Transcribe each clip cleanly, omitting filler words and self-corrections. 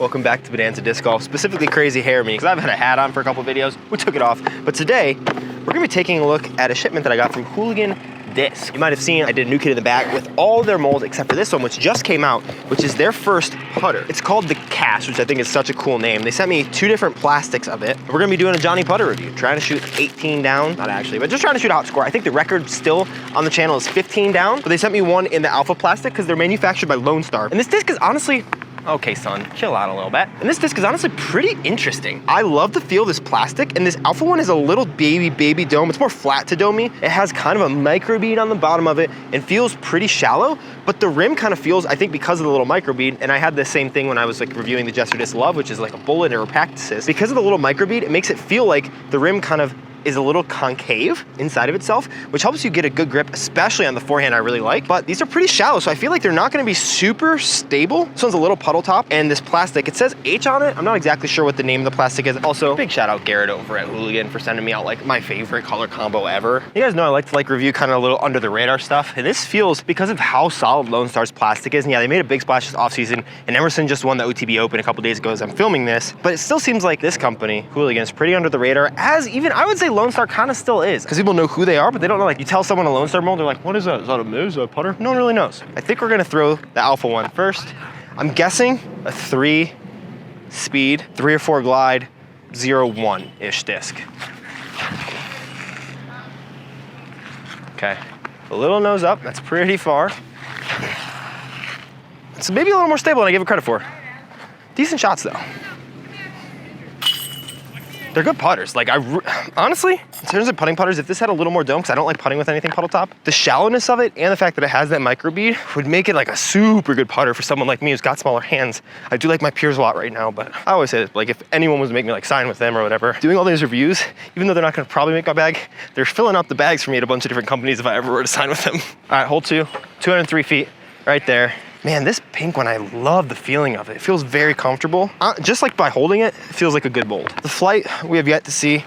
Welcome back to Bonanza Disc Golf, specifically Crazy Hair Me, because I've had a hat on for a couple videos. We took it off, but today we're gonna be taking a look at a shipment that I got from Hooligan Disc. You might have seen I did a new kit in the bag with all their molds except for this one, which just came out, which is their first putter. It's called the Cash, which I think is such a cool name. They sent me 2 different plastics of it. We're gonna be doing a Johnny putter review, trying to shoot 18 down, not actually, but just trying to shoot a hot score. I think the record still on the channel is 15 down, but they sent me one in the Alpha plastic because they're manufactured by Lone Star. And this disc is honestly, okay, son, chill out a little bit. And this disc is honestly pretty interesting. I love the feel of this plastic, and this Alpha one is a little baby dome. It's more flat to domey. It has kind of a micro bead on the bottom of it and feels pretty shallow, but the rim kind of feels, I think because of the little micro bead, and I had the same thing when I was like reviewing the Jester Disc Love, which is like a bullet or a packed assist. Because of the little micro bead, it makes it feel like the rim kind of is a little concave inside of itself, which helps you get a good grip, especially on the forehand I really like. But these are pretty shallow, so I feel like they're not gonna be super stable. This one's a little puddle top, and this plastic, it says H on it. I'm not exactly sure what the name of the plastic is. Also, big shout out Garrett over at Hooligan for sending me out like my favorite color combo ever. You guys know I like to review kind of a little under the radar stuff, and this feels, because of how solid Lone Star's plastic is, and yeah, they made a big splash this offseason, and Emerson just won the OTB Open a couple days ago as I'm filming this, but it still seems like this company, Hooligan, is pretty under the radar, as even, I would say Lone Star kind of still is, because people know who they are, but they don't know. Like, you tell someone a Lone Star mold, they're like, what is that? Is that a Miz, a putter? No one really knows. I think we're gonna throw the Alpha one first. I'm guessing a 3 speed, 3 or 4 glide, 0-1-ish disc. Okay, a little nose up, that's pretty far. It's maybe a little more stable than I give it credit for. Decent shots though. They're good putters. Like, honestly, in terms of putting putters, if this had a little more dome, because I don't like putting with anything puddle top, the shallowness of it and the fact that it has that micro bead would make it like a super good putter for someone like me who's got smaller hands. I do like my peers a lot right now, but I always say this, like, if anyone was to make me like sign with them or whatever, doing all these reviews, even though they're not gonna probably make my bag, they're filling up the bags for me at a bunch of different companies if I ever were to sign with them. All right, hole 2, 203 feet, right there. Man, this pink one, I love the feeling of it. It feels very comfortable. Just like by holding it, it feels like a good mold. The flight, we have yet to see.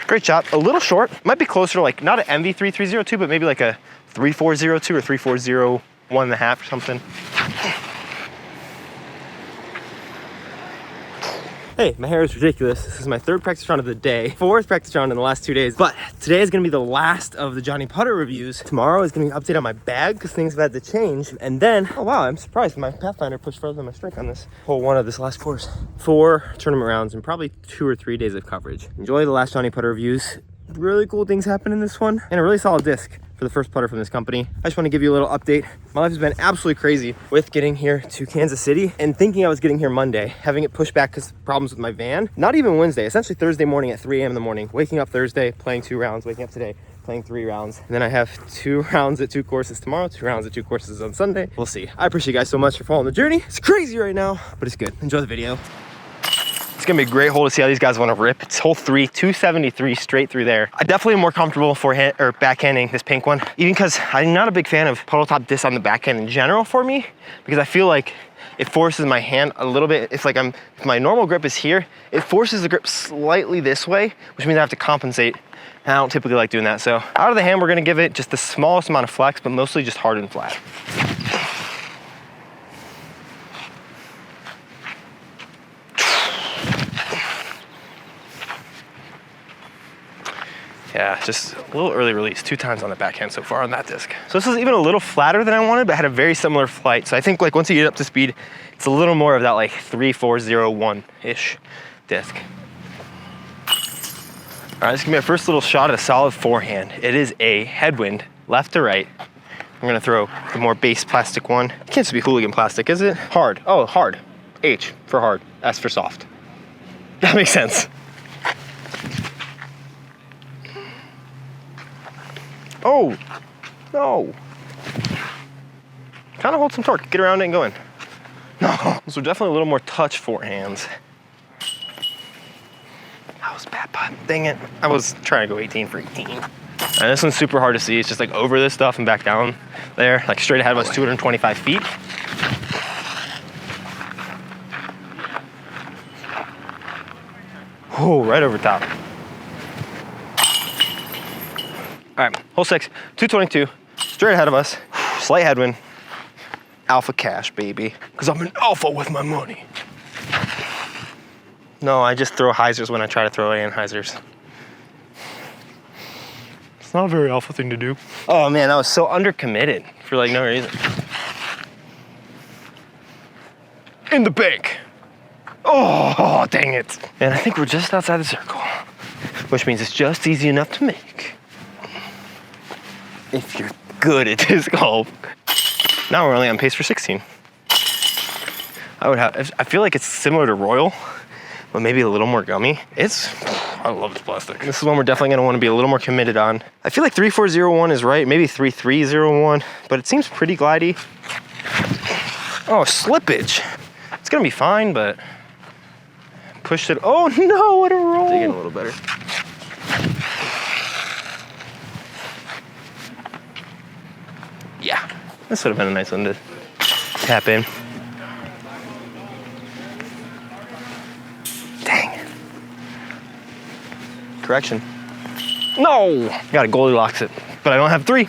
Great shot, a little short. Might be closer to like, not an MV3302, but maybe like a 3402 or 3401.5 or something. Hey, my hair is ridiculous. This is my 3rd practice round of the day, 4th practice round in the last 2 days. But today is gonna be the last of the Johnny putter reviews. Tomorrow is gonna be an update on my bag because things have had to change. And then, oh wow, I'm surprised my Pathfinder pushed further than my strike on this hole 1 of this last course. 4 tournament rounds and probably 2 or 3 days of coverage. Enjoy the last Johnny putter reviews. Really cool things happen in this one, and a really solid disc for the first putter from this company. I just want to give you a little update. My life has been absolutely crazy with getting here to Kansas City and thinking I was getting here Monday, having it pushed back because problems with my van. Not even Wednesday, essentially Thursday morning at 3 a.m. in the morning. Waking up Thursday, playing 2 rounds, waking up today, playing 3 rounds. And then I have 2 rounds at 2 courses tomorrow, 2 rounds at 2 courses on Sunday. We'll see. I appreciate you guys so much for following the journey. It's crazy right now, but it's good. Enjoy the video. It's gonna be a great hole to see how these guys want to rip. It's hole 3, 273 straight through there. I definitely am more comfortable forehand or backhanding this pink one, even because I'm not a big fan of puddle top disc on the backhand in general for me, because I feel like it forces my hand a little bit. If my normal grip is here, it forces the grip slightly this way, which means I have to compensate. And I don't typically like doing that. So out of the hand, we're gonna give it just the smallest amount of flex, but mostly just hard and flat. Yeah, just a little early release, 2 times on the backhand so far on that disc. So this is even a little flatter than I wanted, but had a very similar flight. So I think like once you get up to speed, it's a little more of that like 3-4-0-1-ish disc. All right, this is gonna be my first little shot at a solid forehand. It is a headwind, left to right. I'm gonna throw the more base plastic one. It can't just be Hooligan plastic, is it? Hard, oh, hard. H for hard, S for soft. That makes sense. Oh, no. Kind of hold some torque, get around it and go in. No, those are definitely a little more touch forehands. That was a bad putt, dang it. I was trying to go 18 for 18. And this one's super hard to see. It's just like over this stuff and back down there. Like straight ahead of us, 225 feet. Oh, right over top. All right, hole 6, 222, straight ahead of us. slight headwind. Alpha cash, baby. Because I'm an alpha with my money. No, I just throw hyzers when I try to throw anhyzers. It's not a very alpha thing to do. Oh man, that was so undercommitted for like no reason. In the bank. Oh, dang it. And I think we're just outside the circle, which means it's just easy enough to make if you're good at disc golf. Now we're only on pace for 16. I feel like it's similar to Royal, but maybe a little more gummy. I love this plastic. This is one we're definitely gonna wanna be a little more committed on. I feel like 3401 is right, maybe 3301, but it seems pretty glidey. Oh, slippage. It's gonna be fine, but pushed it. Oh no, what a roll. Dig in a little better. Yeah, this would have been a nice one to tap in. Dang. Correction. No! Gotta Goldilocks it, but I don't have 3.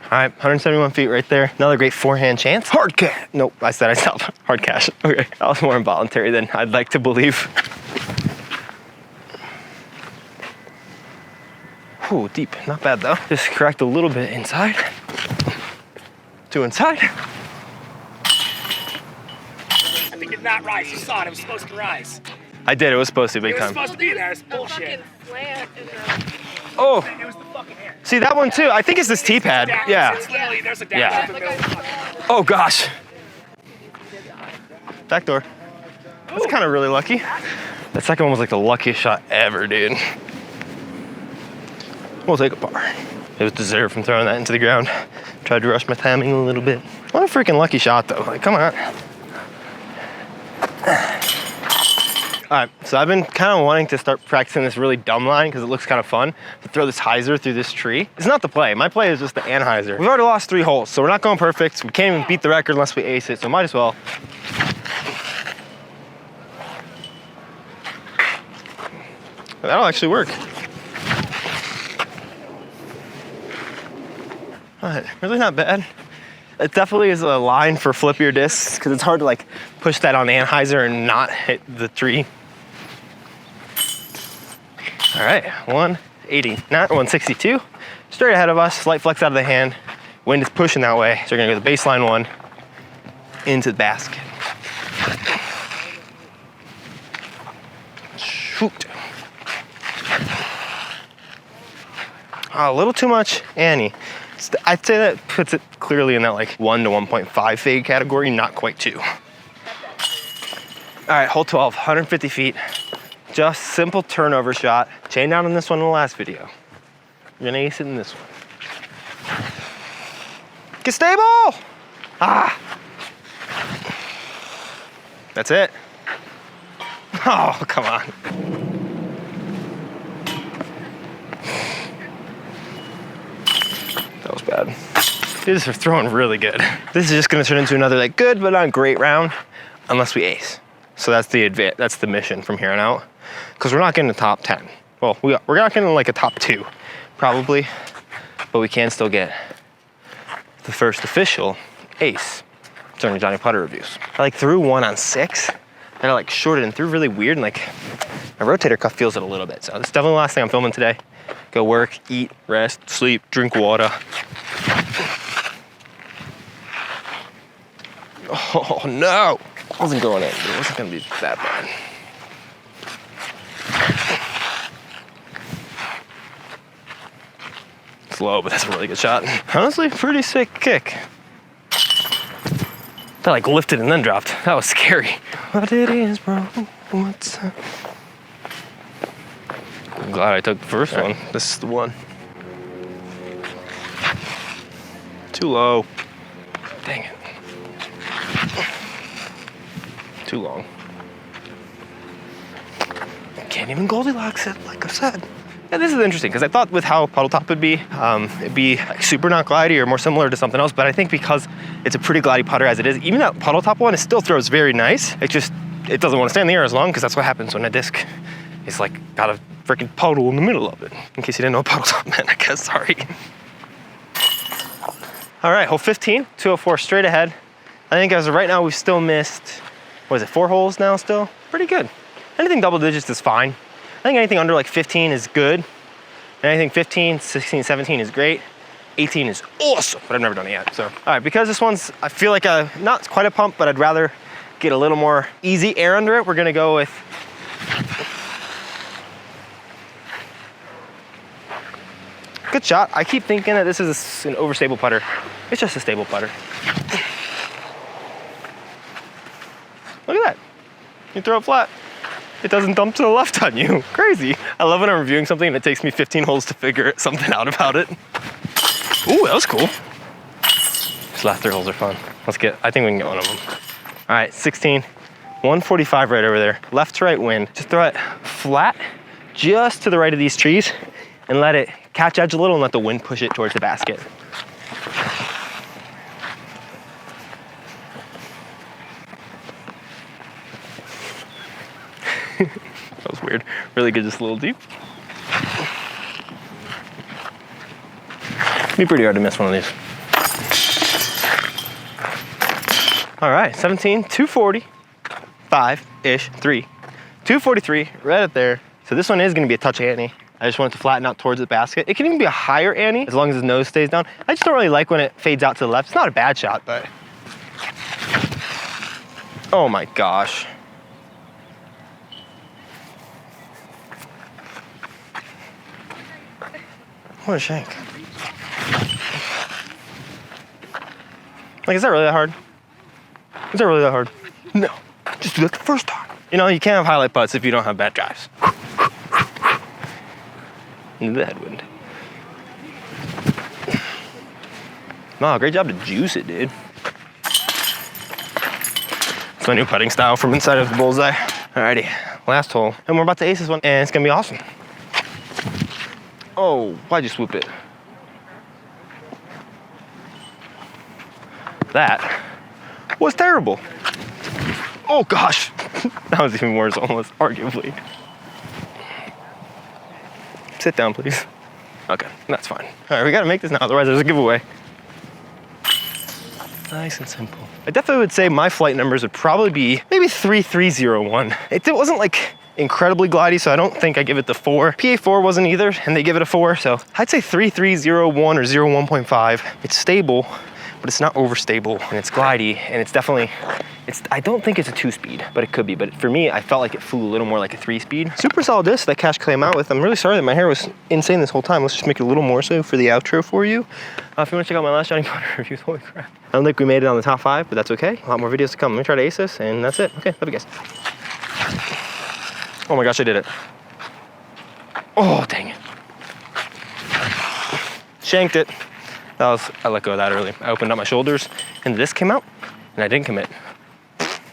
All right, 171 feet right there. Another great forehand chance. Hard cash. Nope, I said I stopped. Hard cash. Okay, that was more involuntary than I'd like to believe. Ooh, deep, not bad though. Just correct a little bit inside. 2 inside. I think it did not rise. You saw it. It was supposed to rise. I did. It was supposed to be big time. It was supposed to be there. It's bullshit. Oh. It was the fucking hair. See that one too? I think it's this T-pad. Yeah. It's literally, there's a dash in the middle. Oh gosh. Back door. That's kind of really lucky. That second one was like the luckiest shot ever, dude. We'll take a par. It was deserved from throwing that into the ground. Tried to rush my timing a little bit. What a freaking lucky shot though. Like, come on. All right, so I've been kind of wanting to start practicing this really dumb line because it looks kind of fun to throw this hyzer through this tree. It's not the play. My play is just the anhyzer. We've already lost 3 holes, so we're not going perfect. We can't even beat the record unless we ace it, so might as well. That'll actually work. All right, really not bad. It definitely is a line for flippier discs because it's hard to like push that on anhyzer and not hit the tree. All right, 180, not 162. Straight ahead of us, slight flex out of the hand. Wind is pushing that way, so we're gonna go the baseline one into the basket. Shoot. Oh, a little too much Annie. I'd say that puts it clearly in that like 1 to 1.5 fade category, not quite 2. All right, hole 12, 150 feet. Just simple turnover shot. Chain down on this one in the last video. You're gonna ace it in this one. Get stable! Ah! That's it. Oh, come on. That was bad. These are throwing really good. This is just gonna turn into another like good but not great round unless we ace. So that's the mission from here on out. Because we're not getting the top 10. Well, we're not getting like a top 2, probably, but we can still get the first official ace during Johnny Putter reviews. I like threw one on 6, and I like shorted and threw really weird, and like my rotator cuff feels it a little bit. So that's definitely the last thing I'm filming today. Go work, eat, rest, sleep, drink water. Oh no! I wasn't going in, but it wasn't gonna be that bad. It's low, but that's a really good shot. Honestly, pretty sick kick. That like lifted and then dropped. That was scary. What it is, bro? What's up? I'm glad I took the first one. This is the one. Too low. Dang it. Too long. Can't even Goldilocks it, like I said. Yeah, this is interesting because I thought with how puddle top would be, it'd be like super not glidey or more similar to something else, but I think because it's a pretty glidey putter as it is, even that puddle top one, it still throws very nice. It doesn't want to stay in the air as long because that's what happens when a disc it's like got a freaking puddle in the middle of it. In case you didn't know what puddles meant, I guess, sorry. All right, hole 15, 204 straight ahead. I think as of right now, we've still missed, what is it, 4 holes now still? Pretty good. Anything double digits is fine. I think anything under like 15 is good. And anything 15, 16, 17 is great. 18 is awesome, but I've never done it yet, so. All right, because this one's, I feel like not quite a pump, but I'd rather get a little more easy air under it. We're gonna go with, good shot. I keep thinking that this is an overstable putter. It's just a stable putter. Look at that. You throw it flat, it doesn't dump to the left on you. Crazy. I love when I'm reviewing something and it takes me 15 holes to figure something out about it. Ooh, that was cool. These last 3 holes are fun. I think we can get one of them. All right, 16, 145 right over there. Left to right wind. Just throw it flat, just to the right of these trees, and let it catch edge a little and let the wind push it towards the basket. That was weird. Really good, just a little deep. It'd be pretty hard to miss one of these. All right, 17, 240, 5-ish, 3. 243, right up there. So this one is gonna be a touch ante. I just want it to flatten out towards the basket. It can even be a higher ante as long as his nose stays down. I just don't really like when it fades out to the left. It's not a bad shot, but. Oh my gosh. What a shank. Like, is that really that hard? Is that really that hard? No, just do that the first time. You know, you can't have highlight putts if you don't have bad drives. Into the headwind. Wow, great job to juice it, dude. It's my new putting style from inside of the bullseye. Alrighty, last hole. And we're about to ace this one, and it's gonna be awesome. Oh, why'd you swoop it? That was terrible. Oh gosh, that was even worse almost, arguably. Sit down, please. Okay, that's fine. All right, we gotta make this now, otherwise there's a giveaway. Nice and simple. I definitely would say my flight numbers would probably be maybe 3-3-0-1. It wasn't like incredibly glidey, so I don't think I give it the 4. PA4 wasn't either, and they give it a 4, so I'd say 3-3-0-1 or 0-1.5. It's stable, but it's not overstable, and it's glidey, and it's definitely, I don't think it's a 2-speed, but it could be. But for me, I felt like it flew a little more like a 3-speed. Super solid disc that Cash came out with. I'm really sorry that my hair was insane this whole time. Let's just make it a little more so for the outro for you. If you want to check out my last Johnny Potter reviews, holy crap. I don't think we made it on the top 5, but that's okay. A lot more videos to come. Let me try to ace this, and that's it. Okay, love you guys. Oh my gosh, I did it. Oh, dang it. Shanked it. I let go of that early. I opened up my shoulders, and this came out, and I didn't commit.